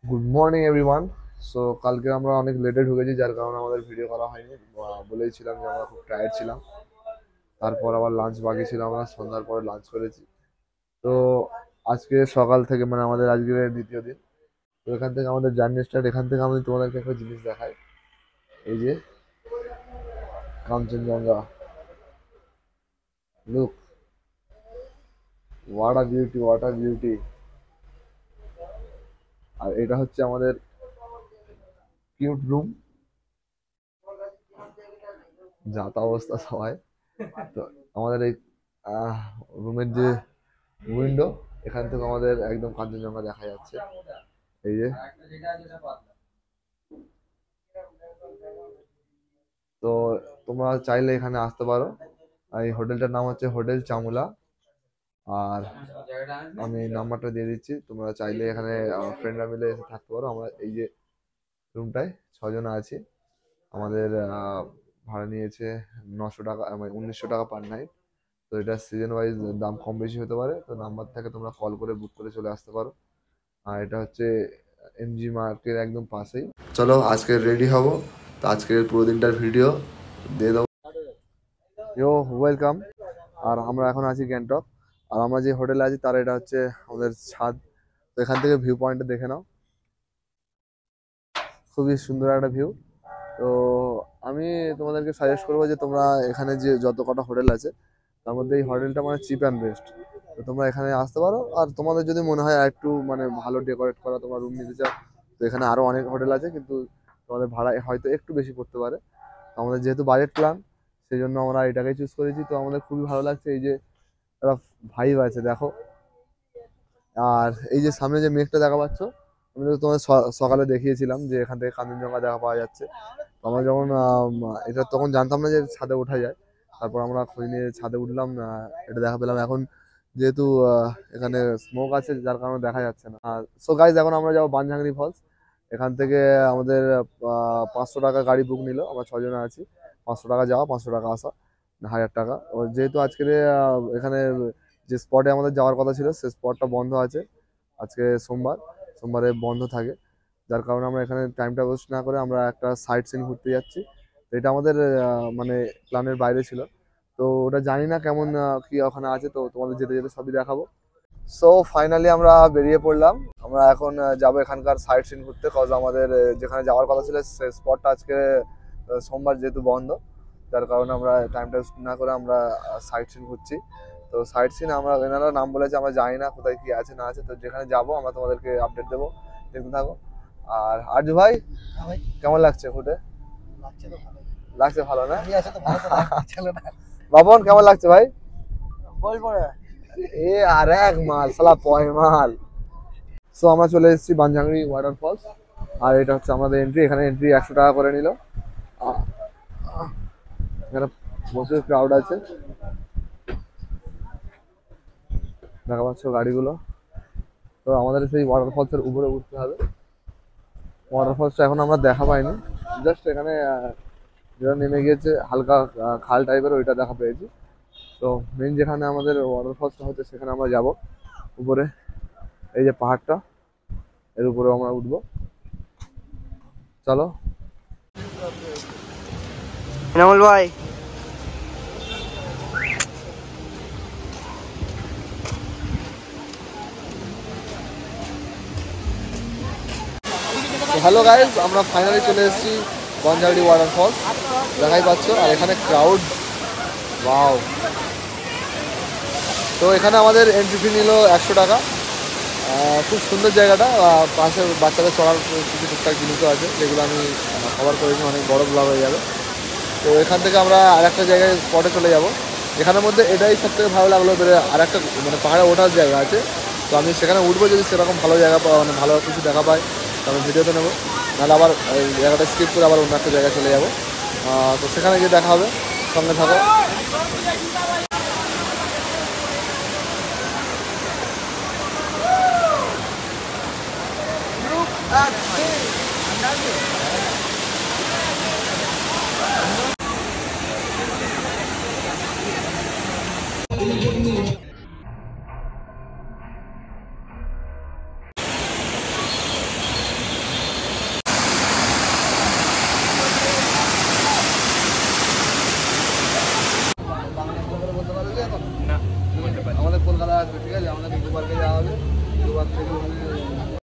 Good morning everyone. So কালকে আমরা অনেক লেটে ঢুকেছি, যার কারণে আমাদের ভিডিও করা হয়নি। বলেইছিলাম যে আমরা খুব টায়ার্ড ছিলাম। তারপর আবার লাঞ্চ বাকি ছিল, আমরা সন্ধ্যার পরে লাঞ্চ করেছি। তো আজকে সকাল থেকে মানে আমাদের আজকের দ্বিতীয় দিন। তো এখান থেকে আমাদের জার্নি স্টার্ট। এখান থেকে আমি তোমাদেরকে একটা জিনিস দেখাই। এই যে Kanchenjunga, look, what a beauty, what a beauty. আর এটা হচ্ছে আমাদের কিউট রুম, যা তা অবস্থা সবাই। তো আমাদের এই রুমের যে উইন্ডো, এখান থেকে আমাদের একদম কাঞ্চনজঙ্ঘা দেখা যাচ্ছে। এই যে, তো তোমরা চাইলে এখানে আসতে পারো। আর এই হোটেলটার নাম হচ্ছে হোটেল চামুলা। আর আমি নাম্বারটা দিয়ে দিচ্ছি, তোমরা চাইলে এখানে ফ্রেন্ডরা মিলে এসে থাকতে পারো। আমরা এই যে রুমটায় ছজনা আছি। আমাদের ভাড়া নিয়েছে 900 টাকা, মানে 1900 টাকা পার নাইট। তো এটা সিজন ওয়াইজ দাম কম বেশি হতে পারে। তো নাম্বার থেকে তোমরা কল করে বুক করে চলে আসতে পারো। আর এটা হচ্ছে এমজি মার্কের একদম পাশেই। চলো আজকে রেডি হব। তো আজকের পুরো দিনটার ভিডিও দিয়ে দেবো। ইয়ো, ওয়েলকাম। আর আমরা এখন আছি গ্যাংটক। আর আমরা যে হোটেলে আছি তার এটা হচ্ছে আমাদের ছাদ। তো এখান থেকে ভিউ পয়েন্টটা দেখে নাও, খুবই সুন্দর একটা ভিউ। তো আমি তোমাদেরকে সাজেস্ট করবো যে তোমরা এখানে যে যত কটা হোটেল আছে তার মধ্যে এই হোটেলটা মানে চিপ অ্যান্ড বেস্ট। তো তোমরা এখানে আসতে পারো। আর তোমাদের যদি মনে হয় আর একটু মানে ভালো ডেকোরেট করা তোমার রুম নিতে চাও, তো এখানে আরো অনেক হোটেল আছে, কিন্তু তোমাদের ভাড়া হয়তো একটু বেশি পড়তে পারে। আমাদের যেহেতু বাজেট প্ল্যান, সেই জন্য আমরা এটাকেই চুজ করেছি। তো আমাদের খুবই ভালো লাগছে। এই যে একটা ভাইব আছে দেখো। আর এই যে সামনে যে মেঘটা দেখা পাচ্ছ, আমি তো তোমাদের সকালে দেখিয়েছিলাম যে এখান থেকে কাঞ্চনজঙ্ঘা দেখা পাওয়া যাচ্ছে। তো আমরা যখন এটা তখন জানতাম না যে ছাদে ওঠা যায়। তারপর আমরা খোঁজ নিয়ে ছাদে উঠলাম, এটা দেখা পেলাম। এখন যেহেতু এখানে স্মোক আছে, যার কারণে দেখা যাচ্ছে না। সো গাইজ, এখন আমরা যাবো বানঝাংরি ফলস। এখান থেকে আমাদের 500 টাকা গাড়ি বুক নিল। আমরা ছজনে আছি। 500 টাকা যাওয়া, 500 টাকা আসা, 1000 টাকা। যেহেতু আজকের এখানে যে স্পটে আমাদের যাওয়ার কথা ছিল, সে স্পটটা বন্ধ আছে। আজকে সোমবার, সোমবারে বন্ধ থাকে। যার কারণে আমরা এখানে টাইমটা ওয়েস্ট না করে আমরা একটা সাইট সিন ঘুরতে যাচ্ছি। তো এটা আমাদের মানে প্ল্যানের বাইরে ছিল। তো ওটা জানি না কেমন কি ওখানে আছে। তো তোমাদের যেতে যেতে সবই দেখাবো। সো ফাইনালি আমরা বেরিয়ে পড়লাম। আমরা এখন যাবো এখানকার সাইট সিন ঘুরতে। কজ আমাদের যেখানে যাওয়ার কথা ছিল সেই স্পটটা আজকে সোমবার যেহেতু বন্ধ, যার কারণে আমরা টাইমটা ওয়েস্ট না করে আমরা সাইট সিন ঘুরছি। তো সাইট সিন আমরা, এনারা নাম বলেছে, আমরা জানি না কোথায় কি আছে না আছে। তো যেখানে যাবো আমরা তোমাদেরকে আপডেট দেবো, দেখতে থাকো। আর আরজু ভাই, হ্যাঁ ভাই, কেমন লাগছে ঘুরে? লাগছে তো ভালোই। লাগছে ভালো না? আমি আছে তো ভালো তো লাগছিল না। বাবন, কেমন লাগছে ভাই? বলবো না। এ আর এক মাল, সালা পয় মাল। সো আমরা চলে এসেছি বানজাংরি ওয়াটারফলস। আর এটা হচ্ছে আমাদের এন্ট্রি। এখানে এন্ট্রি 100 টাকা করে নিল। এখানে প্রচুর ক্রাউড আছে, দেখা পাচ্ছ গাড়িগুলো। তো আমাদের সেই ওয়াটারফলসের উপরে উঠতে হবে। ওয়াটারফলসটা এখন আমরা দেখা পাইনি, জাস্ট এখানে যেটা নেমে গিয়েছে হালকা খাল টাইপের, ওইটা দেখা পেয়েছি। তো মেন যেখানে আমাদের ওয়াটারফলসটা হচ্ছে সেখানে আমরা যাব উপরে। এই যে পাহাড়টা, এর উপরে আমরা উঠবো। চলো। এনামুল ভাই, হ্যালো গাইজ, আমরা ফাইনালি চলে এসেছি বনঝাড়ি ওয়াটারফলস। দেখাই পাচ্ছ। আর এখানে ক্রাউড, ওয়াও। তো এখানে আমাদের এন্ট্রি ফি নিল 100 টাকা। খুব সুন্দর জায়গাটা। পাশে বাচ্চাদের চড়ার কিছু টুকটাক জিনিসও আছে, যেগুলো আমি কভার করেছি, অনেক বড় ব্লগ হয়ে যাবে। তো এখান থেকে আমরা আরেকটা জায়গায় স্পটে চলে যাব। এখানের মধ্যে এটাই সব থেকে ভালো লাগলো, আরেকটা মানে পাহাড়ে ওঠার জায়গা আছে। তো আমি সেখানে উঠবো, যদি সেরকম ভালো জায়গা মানে ভালো কিছু দেখা পাই তো আমি ভিডিওতে নেবো। নাহলে আবার এই জায়গাটা স্কিপ করে আবার অন্য একটা জায়গায় চলে যাবো। তো সেখানে গিয়ে দেখা হবে, সঙ্গে থাকো। আসবে, ঠিক আছে? আমাদের ইকো পার্কে যাওয়া হবে, ইকো পার্ক থেকে ওখানে